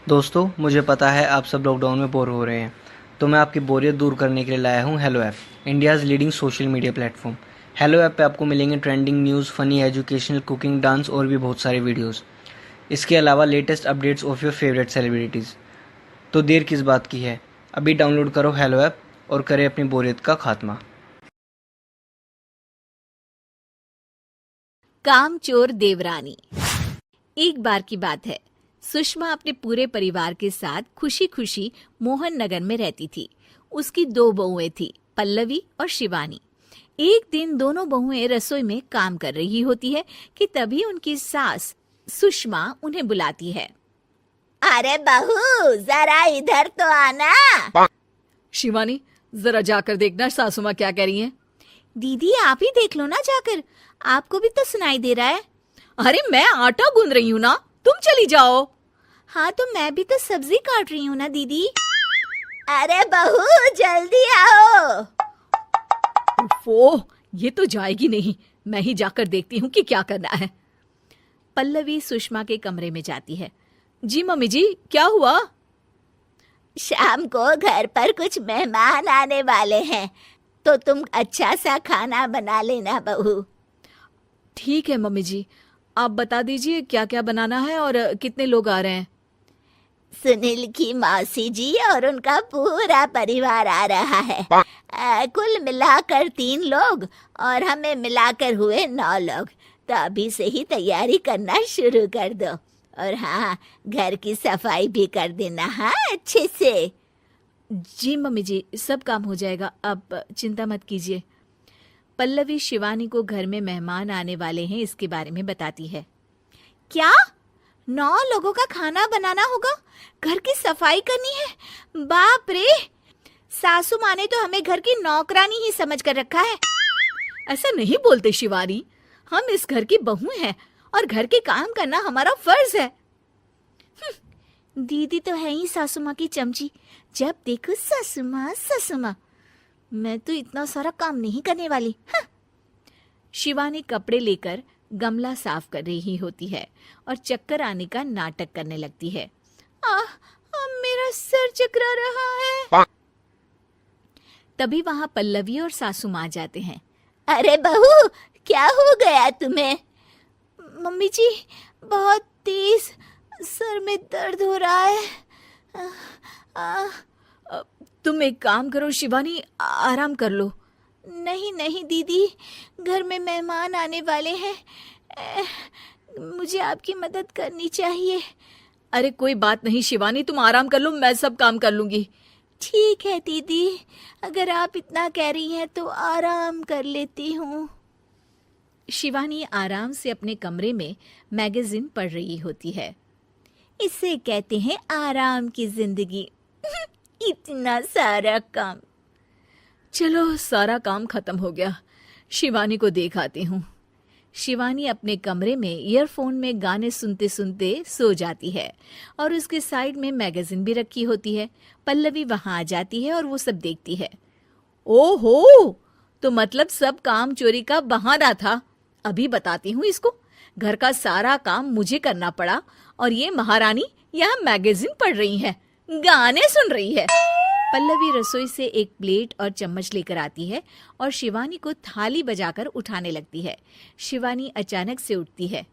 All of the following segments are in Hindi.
दोस्तों, मुझे पता है आप सब लॉकडाउन में बोर हो रहे हैं, तो मैं आपकी बोरियत दूर करने के लिए लाया हूँ hello app, India's leading social media platform. Hello app पे आपको मिलेंगे trending news, funny, educational, cooking, dance और भी बहुत सारे वीडियोस। इसके अलावा latest updates of your favourite celebrities. तो देर किस बात की है, अभी डाउनलोड करो हेलो ऐप और करें अपनी बोरियत का खात्मा। कामचोर देवरानी। एक बार की बात है, सुषमा अपने पूरे परिवार के साथ खुशी खुशी मोहन नगर में रहती थी। उसकी दो बहुएं थी, पल्लवी और शिवानी। एक दिन दोनों बहुएं रसोई में काम कर रही होती है कि तभी उनकी सास सुषमा उन्हें बुलाती है। अरे बहू, जरा इधर तो आना। शिवानी, जरा जाकर देखना सासू माँ क्या कह रही हैं। दीदी आप ही देख लो ना जाकर, आपको भी तो सुनाई दे रहा है। अरे मैं आटा गूंद रही हूँ ना, तुम चली जाओ। हाँ तो मैं भी तो सब्जी काट रही हूँ ना दीदी। अरे बहू जल्दी आओ। ओह, ये तो जाएगी नहीं। मैं ही जाकर देखती हूँ कि क्या करना है। पल्लवी सुषमा के कमरे में जाती है। जी मम्मी जी, क्या हुआ? शाम को घर पर कुछ मेहमान आने वाले हैं, तो तुम अच्छा सा खाना बना लेना बहू। ठीक है मम्मी जी, आप बता दीजिए क्या क्या बनाना है और कितने लोग आ रहे हैं। सुनील की मौसी जी और उनका पूरा परिवार आ रहा है। कुल मिलाकर 3 लोग और हमें मिलाकर हुए 9 लोग। तो अभी से ही तैयारी करना शुरू कर दो। और हाँ, घर की सफाई भी कर देना, हाँ अच्छे से। जी मम्मी जी, सब काम हो जाएगा, आप चिंता मत कीजिए। पल्लवी शिवानी को घर में मेहमान आने वाले हैं इसके बारे में बताती है। क्या 9 लोगों का खाना बनाना होगा, घर की सफाई करनी है? बाप रे, सासू माँ ने तो हमें घर की नौकरानी ही समझ कर रखा है। ऐसा नहीं बोलते शिवानी, हम इस घर की बहू हैं और घर के काम करना हमारा फर्ज है। दीदी तो है ही सासू माँ की चमची, जब देखो सासू माँ सासू माँ। मैं तो इतना सारा काम नहीं करने वाली। शिवानी कपड़े लेकर गमला साफ कर रही होती है और चक्कर आने का नाटक करने लगती है। मेरा सर चकरा रहा है। तभी वहां पल्लवी और सासू माँ जाते हैं। अरे बहू, क्या हो गया तुम्हें? मम्मी जी, बहुत तेज सर में दर्द हो रहा है। तुम एक काम करो शिवानी, आराम कर लो। नहीं नहीं दीदी, घर में मेहमान आने वाले हैं, मुझे आपकी मदद करनी चाहिए। अरे कोई बात नहीं शिवानी, तुम आराम कर लो, मैं सब काम कर लूंगी। ठीक है दीदी, अगर आप इतना कह रही हैं तो आराम कर लेती हूँ। शिवानी आराम से अपने कमरे में मैगजीन पढ़ रही होती है। इसे कहते हैं आराम की जिंदगी। इतना सारा काम। चलो, सारा काम खत्म हो गया, शिवानी को देख आती हूँ। शिवानी अपने कमरे में ईयरफोन में गाने सुनते सुनते सो जाती है और उसके साइड में मैगजीन भी रखी होती है। पल्लवी वहां आ जाती है और वो सब देखती है। ओहो, तो मतलब सब काम चोरी का बहाना था। अभी बताती हूँ इसको। घर का सारा काम मुझे करना पड़ा और ये महारानी यहाँ मैगजीन पढ़ रही है, गाने सुन रही है। पल्लवी रसोई से एक प्लेट और चम्मच लेकर आती है और शिवानी को थाली बजाकर उठाने लगती है। शिवानी अचानक से उठती है।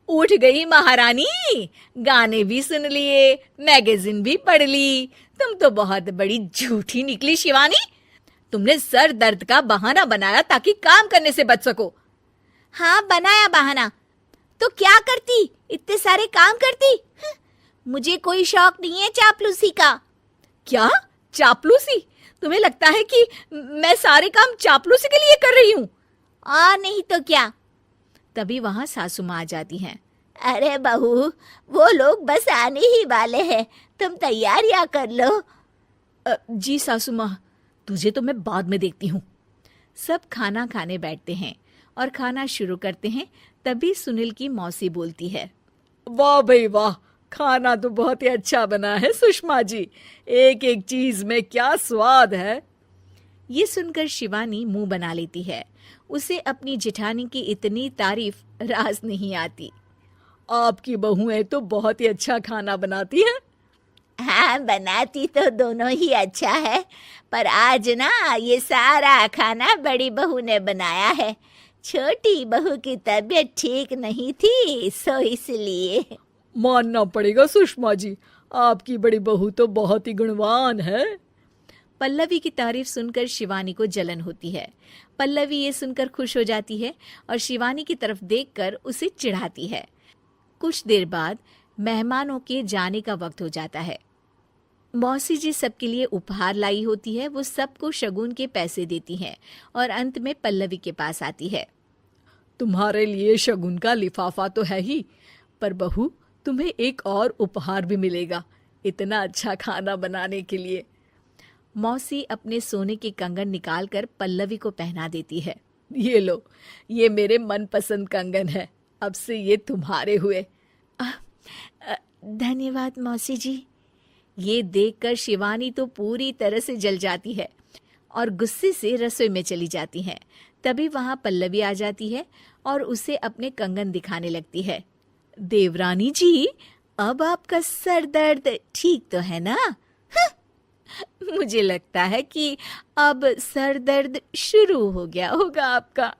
उठ गई महारानी, गाने भी सुन लिए, मैगजीन भी पढ़ ली। तुम तो बहुत बड़ी झूठी निकली शिवानी। तुमने सर दर्द का बहाना बनाया ताकि काम करने से बच सको। हाँ बनाया बहाना, तो क्या करती, इतने सारे काम करती। मुझे कोई शौक नहीं है चापलूसी का। क्या चापलूसी? तुम्हें लगता है कि मैं सारे काम चापलूसी के लिए कर रही हूँ? और नहीं तो क्या। तभी वहां सासू माँ आ जाती हैं। अरे बहू, वो लोग बस आने ही वाले हैं, तुम तैयारियां कर लो। जी सासू माँ, तुझे तो मैं बाद में देखती हूँ। सब खाना खाने बैठते हैं और खाना शुरू करते हैं। तभी सुनील की मौसी बोलती है। वाह भाई वाह, खाना तो बहुत ही अच्छा बना है सुषमा जी, एक एक चीज में क्या स्वाद है। ये सुनकर शिवानी मुंह बना लेती है। उसे अपनी जेठानी की इतनी तारीफ रास नहीं आती। आपकी बहुएं तो बहुत ही अच्छा खाना बनाती हैं। हाँ, बनाती तो दोनों ही अच्छा है, पर आज ना ये सारा खाना बड़ी बहू ने बनाया है। छोटी बहू की तबीयत ठीक नहीं थी, सो इसलिए। मानना पड़ेगा सुषमा जी, आपकी बड़ी बहू तो बहुत ही गुणवान है। पल्लवी की तारीफ सुनकर शिवानी को जलन होती है। पल्लवी ये सुनकर खुश हो जाती है और शिवानी की तरफ देखकर उसे चिढ़ाती है। कुछ देर बाद मेहमानों के जाने का वक्त हो जाता है। मौसी जी सबके लिए उपहार लाई होती है। वो सबको शगुन के पैसे देती हैं और अंत में पल्लवी के पास आती है। तुम्हारे लिए शगुन का लिफाफा तो है ही, पर बहू तुम्हें एक और उपहार भी मिलेगा इतना अच्छा खाना बनाने के लिए। मौसी अपने सोने के कंगन निकालकर पल्लवी को पहना देती है। ये लो, ये मेरे मनपसंद कंगन है, अब से ये तुम्हारे हुए। धन्यवाद मौसी जी। ये देखकर शिवानी तो पूरी तरह से जल जाती है और गुस्से से रसोई में चली जाती है। तभी वहां पल्लवी आ जाती है और उसे अपने कंगन दिखाने लगती है। देवरानी जी, अब आपका सर दर्द ठीक तो है ना? मुझे लगता है कि अब सर दर्द शुरू हो गया होगा आपका।